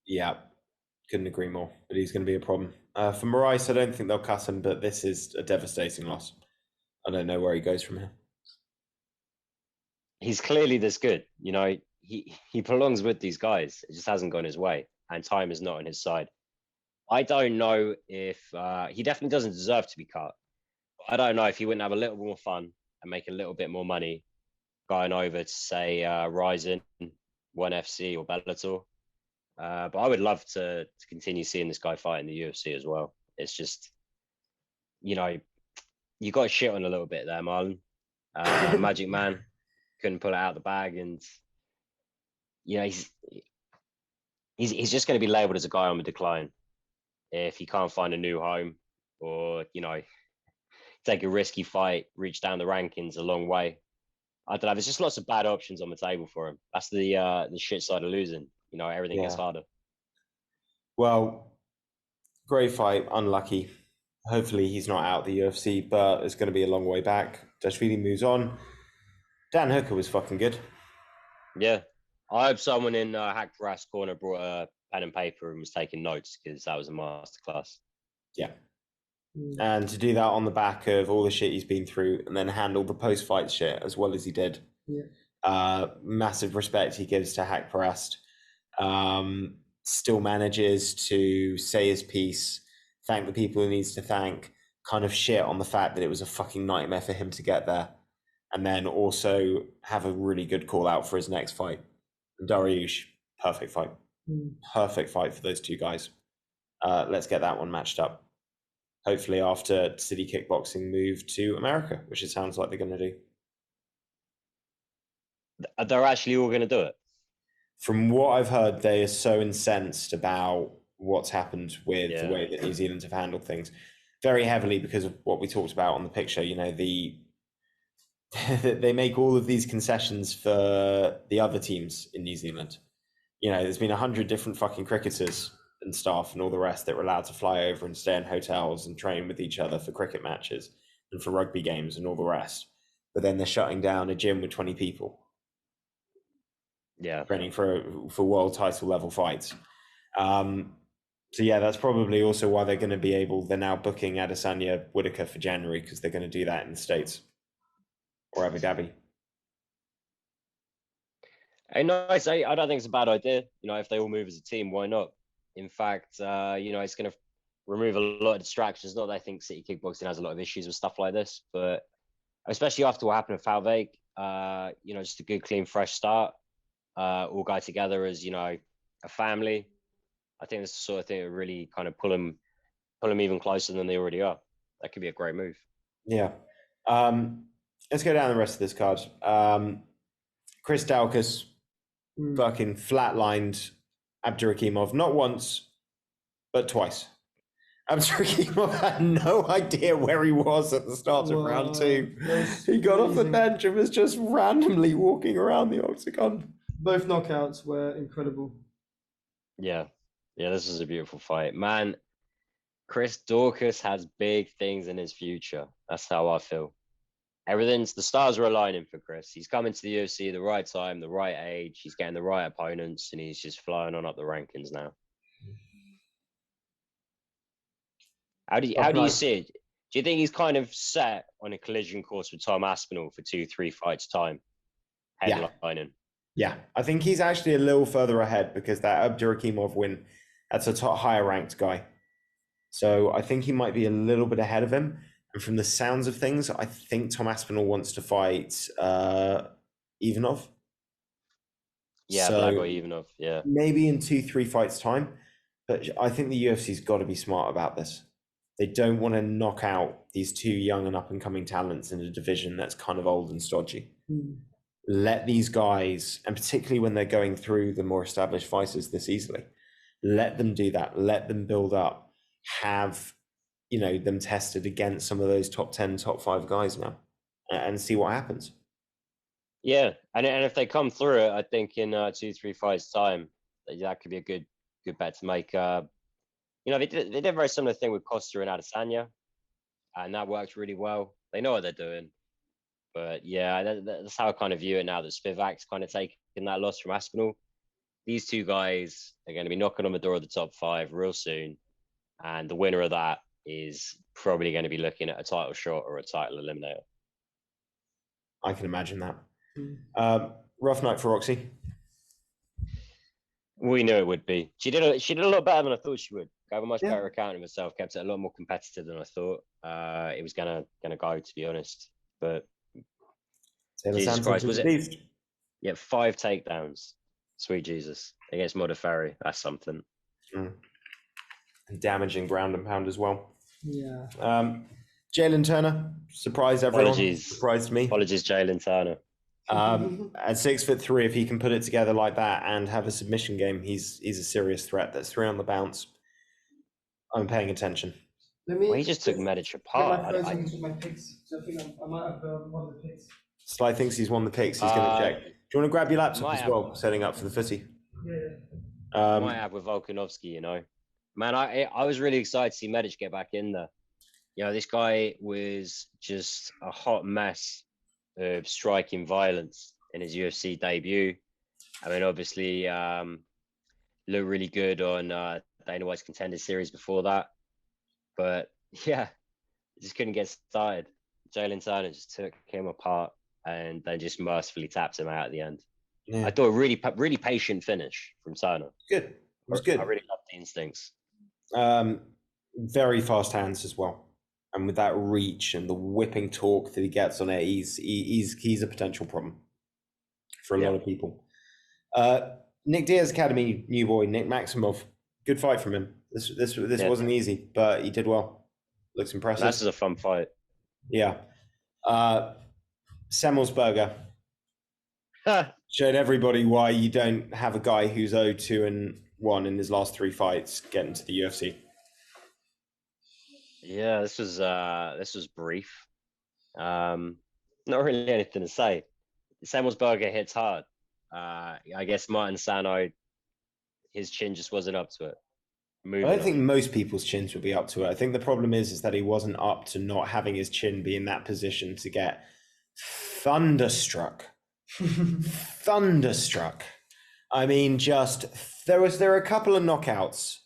Speaker 1: Yeah, couldn't agree more. But he's going to be a problem. For Moraes, I don't think they'll cut him, but this is a devastating loss. I don't know where he goes from here.
Speaker 2: He's clearly this good. He belongs with these guys. It just hasn't gone his way, and time is not on his side. I don't know if he definitely doesn't deserve to be cut. I don't know if he wouldn't have a little more fun and make a little bit more money going over to, say, Ryzen, ONE FC, or Bellator. But I would love to continue seeing this guy fight in the UFC as well. It's just, you got shit on a little bit there, Marlon. Magic Man couldn't pull it out of the bag, and he's just going to be labelled as a guy on the decline if he can't find a new home, or take a risky fight, reach down the rankings a long way. I don't know. There's just lots of bad options on the table for him. That's the shit side of losing. Everything gets harder.
Speaker 1: Well, great fight. Unlucky. Hopefully he's not out the UFC, but it's going to be a long way back. Dashvili moves on. Dan Hooker was fucking good.
Speaker 2: Yeah. I hope someone in Hack Brass Corner brought a pen and paper and was taking notes, because that was a masterclass.
Speaker 1: Yeah. And to do that on the back of all the shit he's been through, and then handle the post-fight shit as well as he did.
Speaker 3: Yeah.
Speaker 1: Massive respect he gives to Hack Pressed. Still manages to say his piece, thank the people he needs to thank, kind of shit on the fact that it was a fucking nightmare for him to get there, and then also have a really good call out for his next fight. And Dariush, perfect fight. Perfect fight for those two guys. Let's get that one matched up. Hopefully after City Kickboxing move to America, which it sounds like they're going to do.
Speaker 2: They're actually all going to do it?
Speaker 1: From what I've heard, they are so incensed about what's happened with the way that New Zealand have handled things very heavily, because of what we talked about on the picture. They make all of these concessions for the other teams in New Zealand. There's been 100 different fucking cricketers and staff and all the rest that were allowed to fly over and stay in hotels and train with each other for cricket matches and for rugby games and all the rest. But then they're shutting down a gym with 20 people.
Speaker 2: Yeah,
Speaker 1: training for world title level fights. So yeah, that's probably also why they're going to be able. They're now booking Adesanya Whitaker for January, because they're going to do that in the States or Abu Dhabi.
Speaker 2: Hey, nice. I don't think it's a bad idea. If they all move as a team, why not? In fact, it's going to remove a lot of distractions. Not that I think City Kickboxing has a lot of issues with stuff like this, but especially after what happened at Falvake, just a good, clean, fresh start. All go together as a family. I think this is the sort of thing that really kind of pull them even closer than they already are. That could be a great move.
Speaker 1: Yeah. Let's go down the rest of this card. Chris Daukaus fucking flatlined Abdurakhimov not once, but twice. Abdurakhimov had no idea where he was at the start of round 2. He got off the bench and was just randomly walking around the octagon.
Speaker 3: Both knockouts were incredible.
Speaker 2: Yeah, this is a beautiful fight. Man, Chris Daukaus has big things in his future. That's how I feel. The stars are aligning for Chris. He's coming to the UFC at the right time, the right age. He's getting the right opponents, and he's just flying on up the rankings now. How do you see it? Do you think he's kind of set on a collision course with Tom Aspinall for 2-3 fights time? Headlining.
Speaker 1: Yeah, I think he's actually a little further ahead, because that Abdurakhimov win, that's a higher ranked guy. So I think he might be a little bit ahead of him. And from the sounds of things, I think Tom Aspinall wants to fight Ivanov.
Speaker 2: Yeah,
Speaker 1: so
Speaker 2: Blago Ivanov, yeah.
Speaker 1: Maybe in 2-3 fights time. But I think the UFC's got to be smart about this. They don't want to knock out these two young and up-and-coming talents in a division that's kind of old and stodgy. Let these guys, and particularly when they're going through the more established fighters this easily, let them do that. Let them build up. Have, them tested against some of those top 10, top 5 guys now, and see what happens. Yeah,
Speaker 2: and if they come through it, I think in 2-3 fights time, that could be a good bet to make. They did a very similar thing with Costa and Adesanya, and that worked really well. They know what they're doing. But yeah, that's how I kind of view it now. That Spivak's kind of taking that loss from Aspinall. These two guys are going to be knocking on the door of the top 5 real soon, and the winner of that is probably going to be looking at a title shot or a title eliminator.
Speaker 1: I can imagine that. Rough night for Roxy.
Speaker 2: We knew it would be. She did a lot better than I thought she would. Gave a much
Speaker 3: Yeah.
Speaker 2: better account of herself. Kept it a lot more competitive than I thought. It was gonna go, to be honest. But
Speaker 1: Taylor
Speaker 2: Jesus
Speaker 1: Santos
Speaker 2: Christ,
Speaker 1: was
Speaker 2: was
Speaker 1: a
Speaker 2: it?
Speaker 1: beast.
Speaker 2: Yeah, 5 takedowns. Sweet Jesus, against Modafferi. That's something.
Speaker 1: And damaging ground and pound as well.
Speaker 3: Yeah.
Speaker 1: Jaylen Turner surprised everyone.
Speaker 2: Apologies.
Speaker 1: Surprised me.
Speaker 2: Apologies, Jaylen Turner.
Speaker 1: At 6'3", if he can put it together like that and have a submission game, he's a serious threat. That's 3 on the bounce. I'm paying attention.
Speaker 3: Let me.
Speaker 2: Well, he just took Medic
Speaker 3: Get
Speaker 2: apart.
Speaker 3: my phones into my picks. So I think I might have one of the picks.
Speaker 1: Sly thinks he's won the picks. He's going to check. Do you want to grab your laptop
Speaker 2: might
Speaker 1: as
Speaker 2: have.
Speaker 1: well, setting up for the footy?
Speaker 3: Yeah.
Speaker 2: Might have with Volkanovski, Man, I was really excited to see Medic get back in there. This guy was just a hot mess of striking violence in his UFC debut. I mean, obviously, looked really good on Dana White's Contender Series before that. But yeah, just couldn't get started. Jaylen Turner just took him apart and then just mercifully tapped him out at the end.
Speaker 1: Yeah.
Speaker 2: I thought a really patient finish from Turner.
Speaker 1: Good. It was good.
Speaker 2: I really loved the instincts.
Speaker 1: Very fast hands as well. And with that reach and the whipping torque that he gets on it, he's a potential problem for a lot of people. Nick Diaz Academy new boy, Nick Maximov. Good fight from him. This wasn't easy, but he did well. Looks impressive.
Speaker 2: This is a fun fight.
Speaker 1: Yeah. Semmelsberger showed everybody why you don't have a guy who's 0-2-1 in his last 3 fights get into the UFC.
Speaker 2: Yeah, this was brief. Not really anything to say. Semmelsberger hits hard. I guess Martin Sano, his chin just wasn't up to it.
Speaker 1: I don't think most people's chins would be up to it. I think the problem is that he wasn't up to not having his chin be in that position to get thunderstruck. Thunderstruck. I mean, there are a couple of knockouts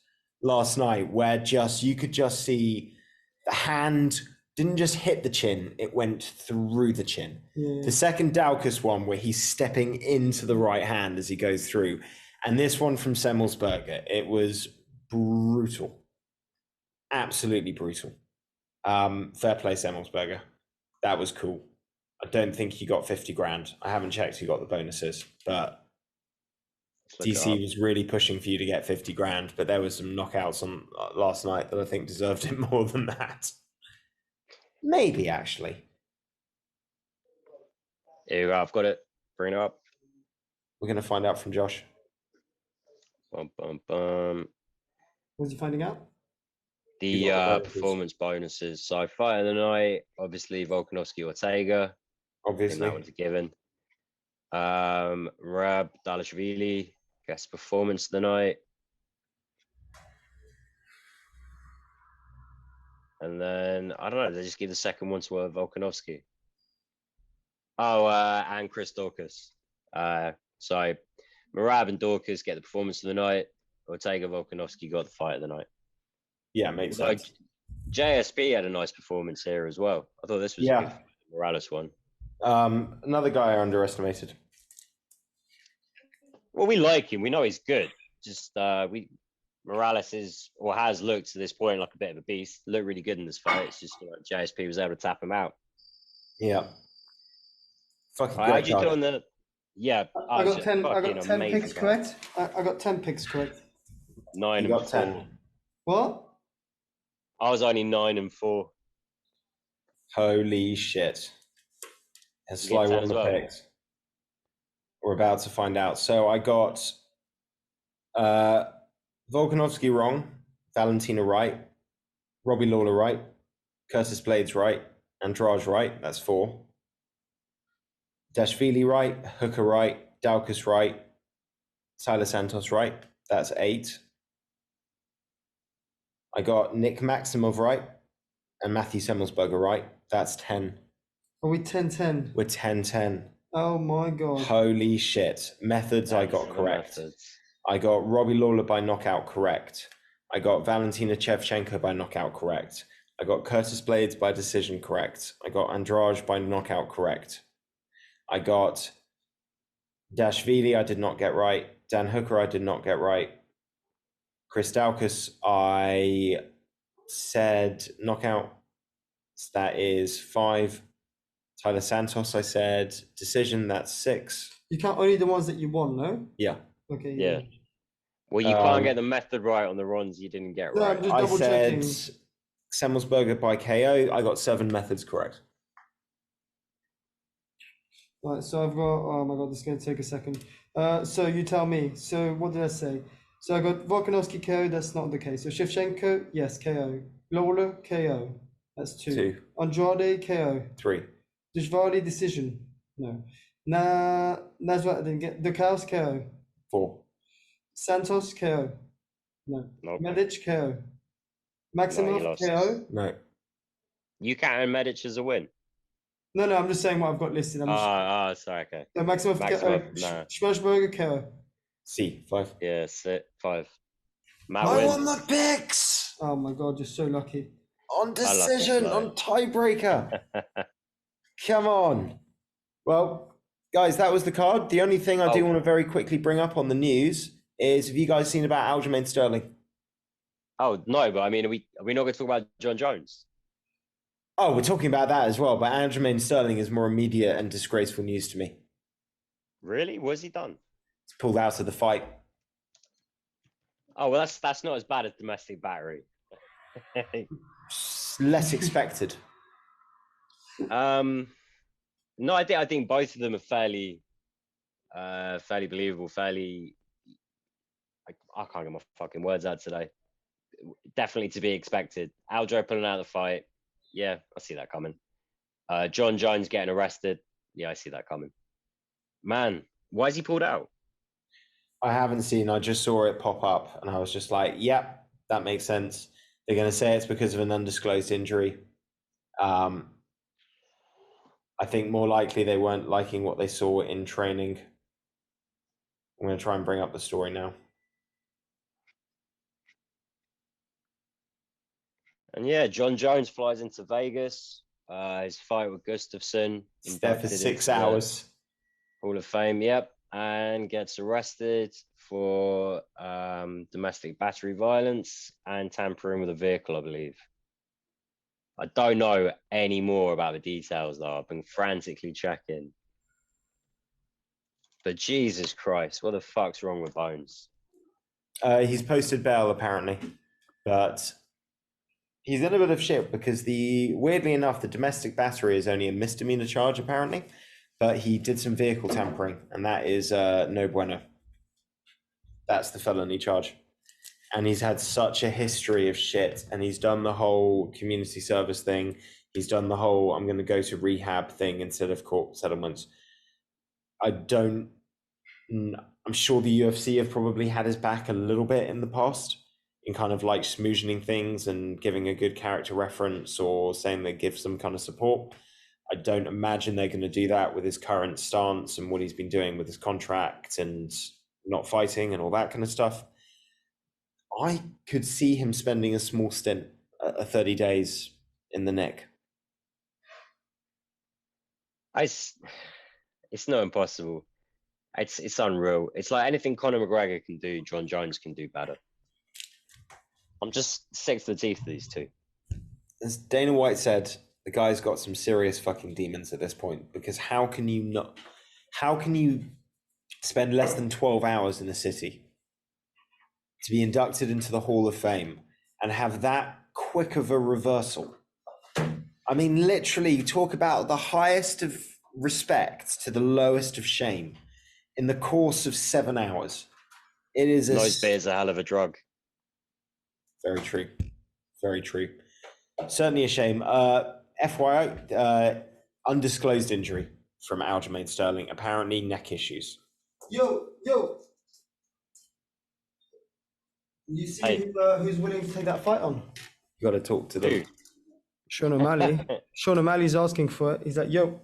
Speaker 1: last night where you could just see the hand didn't just hit the chin, it went through the chin. Yeah. The second Daukus one where he's stepping into the right hand as he goes through. And this one from Semmelsberger, it was brutal. Absolutely brutal. Fair play, Semmelsberger. That was cool. I don't think he got 50 grand. I haven't checked who got the bonuses, but DC was really pushing for you to get 50 grand, but there was some knockouts on last night that I think deserved it more than that. Maybe, actually.
Speaker 2: Here you go. I've got it. Bring it up.
Speaker 1: We're going to find out from Josh.
Speaker 2: Bum, bum, bum.
Speaker 3: What's he finding out?
Speaker 2: The performance bonuses. So fight of the night, obviously Volkanovski Ortega.
Speaker 1: Obviously.
Speaker 2: That one's a given. Rab Dalashvili, guest performance of the night. And then, I don't know, they just give the second one to Volkanovski. Oh, and Chris Dorcas. So Marab and Dorcas get the performance of the night. Ortega Volkanovski got the fight of the night.
Speaker 1: Yeah, makes sense.
Speaker 2: JSP had a nice performance here as well. I thought this was a good Morales one.
Speaker 1: Another guy I underestimated.
Speaker 2: Well, we like him. We know he's good. Just Morales has looked to this point like a bit of a beast. Looked really good in this fight. It's just JSP was able to tap him out.
Speaker 1: Yeah. Fucking great.
Speaker 2: How'd you do on the? Yeah,
Speaker 3: I got 10. I got 10 picks correct. I got 10 picks correct.
Speaker 2: 9 and 4.
Speaker 1: 10.
Speaker 3: What?
Speaker 2: I was only 9 and 4.
Speaker 1: Holy shit! Has Sly won the picks? We're about to find out. So I got Volkanovski wrong, Valentina right, Robbie Lawler right, Curtis Blades right, Andrade right. That's 4. Dashvili right, Hooker right, Daukus right, Tyler Santos right. That's 8. I got Nick Maximov right and Matthew Semmelsberger right. That's 10.
Speaker 3: Are we 10-10?
Speaker 1: We're 10-10.
Speaker 3: Oh my god.
Speaker 1: Holy shit. Methods I got correct. I got Robbie Lawler by knockout correct. I got Valentina Shevchenko by knockout correct. I got Curtis Blades by decision correct. I got Andrade by knockout correct. I got Dashvili I did not get right. Dan Hooker I did not get right. Chris Daukus I said knockout. That is 5. Tyler Santos I said decision. That's 6.
Speaker 3: You can't only the ones that you won, no?
Speaker 1: Yeah.
Speaker 3: Okay.
Speaker 2: Yeah. Well, you can't get the method right on the runs you didn't get
Speaker 3: No,
Speaker 2: right.
Speaker 3: I'm just
Speaker 1: I
Speaker 3: double checking.
Speaker 1: said Semmelsberger by KO. I got 7 methods correct.
Speaker 3: Right, so I've got, oh my god, this is going to take a second. So you tell me. So what did I say? So I got Volkanovski KO, that's not the case. So Shevchenko, yes, KO. Lawler, KO. That's 2.
Speaker 1: 2.
Speaker 3: Andrade, KO.
Speaker 1: 3.
Speaker 3: Dashvili, decision. No. Nasrat, I didn't get. Dukaus, KO.
Speaker 1: 4.
Speaker 3: Santos, KO. No.
Speaker 2: Nope.
Speaker 3: Medic, KO.
Speaker 2: No,
Speaker 3: Maximov,
Speaker 2: he lost.
Speaker 3: KO.
Speaker 1: No.
Speaker 2: You counting Medic as a win?
Speaker 3: No, I'm just saying what I've got listed.
Speaker 2: Sorry, okay.
Speaker 3: So Maximov, KO.
Speaker 2: Maximov, no.
Speaker 3: Schmersberger, KO.
Speaker 1: C. 5.
Speaker 2: Yeah, 5. Matt
Speaker 1: I
Speaker 2: wins.
Speaker 1: won the picks
Speaker 3: Oh my god, you're so lucky.
Speaker 1: on decision, on tiebreaker. Come on. Well, guys, that was the card. The only thing I do want to very quickly bring up on the news is, have you guys seen about Aljamain Sterling?
Speaker 2: Oh no, but I mean, are we not going to talk about Jon Jones?
Speaker 1: Oh, we're talking about that as well, but Aljamain Sterling is more immediate and disgraceful news to me.
Speaker 2: Really? What's he done?
Speaker 1: He's pulled out of the fight.
Speaker 2: Oh well, that's not as bad as domestic battery.
Speaker 1: Less expected.
Speaker 2: No, I think both of them are fairly believable. I can't get my fucking words out today. Definitely to be expected. Aldo pulling out of the fight. Yeah, I see that coming. Jon Jones getting arrested. Yeah, I see that coming. Man, why is he pulled out?
Speaker 1: I haven't seen. I just saw it pop up, and I was just like, "Yep, that makes sense." They're going to say it's because of an undisclosed injury. I think more likely they weren't liking what they saw in training. I'm going to try and bring up the story now.
Speaker 2: And yeah, Jon Jones flies into Vegas. His fight with Gustafsson.
Speaker 1: It's there for 6 hours.
Speaker 2: Hall of Fame, yep. And gets arrested for domestic battery violence and tampering with a vehicle, I believe. I don't know any more about the details, though. I've been frantically checking. But Jesus Christ, what the fuck's wrong with Bones?
Speaker 1: He's posted bail, apparently. But he's in a bit of shit because weirdly enough, the domestic battery is only a misdemeanor charge, apparently. But he did some vehicle tampering, and that is no bueno. That's the felony charge. And he's had such a history of shit, and he's done the whole community service thing. He's done the whole I'm going to go to rehab thing instead of court settlements. I'm sure the UFC have probably had his back a little bit in the past in kind of like smooshing things and giving a good character reference or saying they give some kind of support. I don't imagine they're going to do that with his current stance and what he's been doing with his contract and not fighting and all that kind of stuff. I could see him spending a small stint, 30 days in the neck.
Speaker 2: It's not impossible. It's unreal. It's like anything Conor McGregor can do, Jon Jones can do better. I'm just sick to the teeth of these two.
Speaker 1: As Dana White said, the guy's got some serious fucking demons at this point, because how can you spend less than 12 hours in a city to be inducted into the Hall of Fame and have that quick of a reversal? I mean, literally, you talk about the highest of respect to the lowest of shame in the course of 7 hours. It is
Speaker 2: Nose beer is a hell of a drug.
Speaker 1: Very true. Very true. Certainly a shame. FYI, undisclosed injury from Aljamain Sterling. Apparently neck issues.
Speaker 3: Yo. You see who's willing to take that fight on?
Speaker 1: You got to talk to them.
Speaker 3: Sean O'Malley. Sean O'Malley's asking for it. He's like, yo.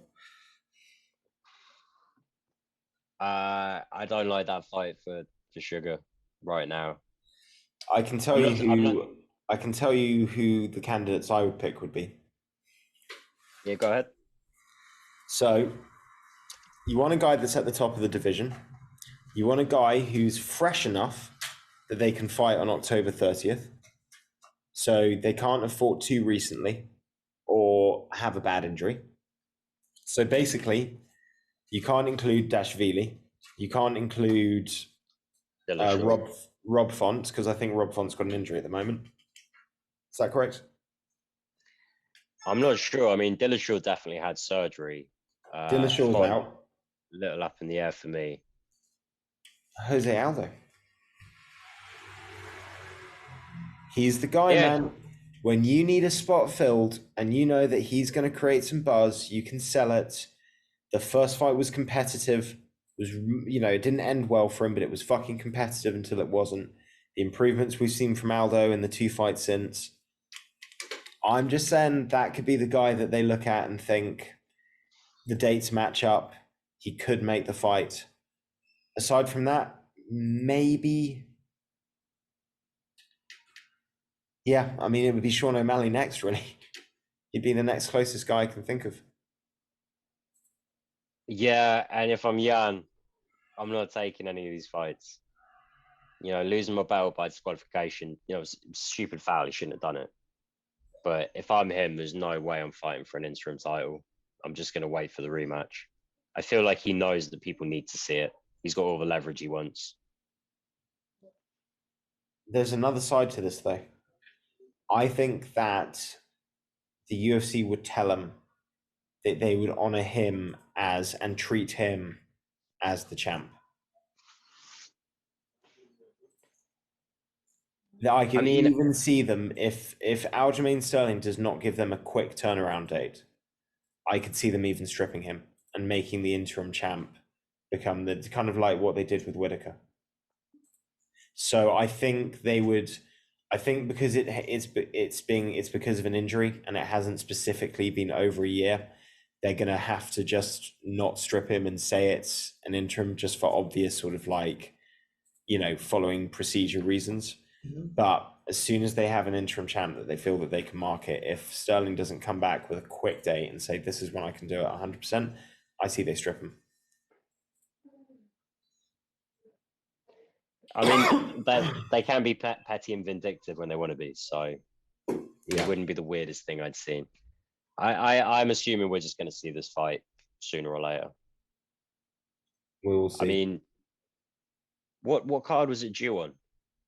Speaker 2: I don't like that fight for Sugar right now.
Speaker 1: I can tell I can tell you who the candidates I would pick would be.
Speaker 2: Yeah, go ahead.
Speaker 1: So, you want a guy that's at the top of the division. You want a guy who's fresh enough that they can fight on October 30th. So they can't have fought too recently or have a bad injury. So basically, you can't include Dashvili. You can't include Rob Font, because I think Rob Font's got an injury at the moment. Is that correct?
Speaker 2: I'm not sure. I mean, Dillashaw definitely had surgery.
Speaker 1: Dillashaw's out.
Speaker 2: A little up in the air for me.
Speaker 1: Jose Aldo. He's the guy, man. When you need a spot filled and you know that he's going to create some buzz, you can sell it. The first fight was competitive. It didn't end well for him, but it was fucking competitive until it wasn't. The improvements we've seen from Aldo in the 2 fights since. I'm just saying that could be the guy that they look at and think the dates match up. He could make the fight. Aside from that, maybe. Yeah, I mean, it would be Sean O'Malley next, really. He'd be the next closest guy I can think of.
Speaker 2: Yeah, and if I'm Jan, I'm not taking any of these fights. Losing my belt by disqualification, stupid foul. He shouldn't have done it. But if I'm him, there's no way I'm fighting for an interim title. I'm just going to wait for the rematch. I feel like he knows that people need to see it. He's got all the leverage he wants.
Speaker 1: There's another side to this, though. I think that the UFC would tell him that they would honor him and treat him as the champ. I can even see them if Aljamain Sterling does not give them a quick turnaround date. I could see them even stripping him and making the interim champ become the kind of like what they did with Whitaker. So I think they would. I think because it's because of an injury and it hasn't specifically been over a year, they're gonna have to just not strip him and say it's an interim just for obvious sort of like, following procedure reasons. Mm-hmm. But as soon as they have an interim champ that they feel that they can market, if Sterling doesn't come back with a quick date and say this is when I can do it 100%, I see they strip him.
Speaker 2: I mean, they can be petty and vindictive when they want to be, so it wouldn't be the weirdest thing I'd seen. I'm assuming we're just going to see this fight sooner or later.
Speaker 1: We will see.
Speaker 2: I mean, what card was it due on?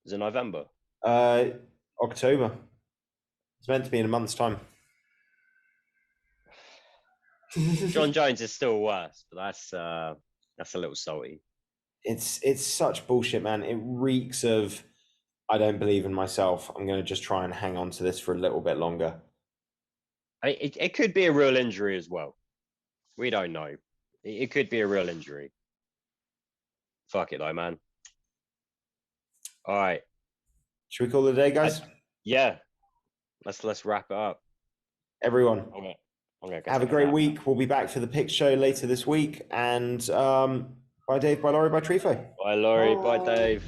Speaker 2: Was it November?
Speaker 1: October. It's meant to be in a month's time.
Speaker 2: Jon Jones is still worse, but that's a little salty.
Speaker 1: It's such bullshit, man. It reeks of, I don't believe in myself. I'm going to just try and hang on to this for a little bit longer.
Speaker 2: It could be a real injury as well. We don't know. It could be a real injury. Fuck it though, man. All right.
Speaker 1: Should we call it a day, guys?
Speaker 2: Yeah. Let's wrap it up.
Speaker 1: Everyone,
Speaker 2: okay,
Speaker 1: have a great week. We'll be back for the pick show later this week. And bye Dave, bye Laurie, bye Trifo.
Speaker 2: Bye Laurie, bye Dave.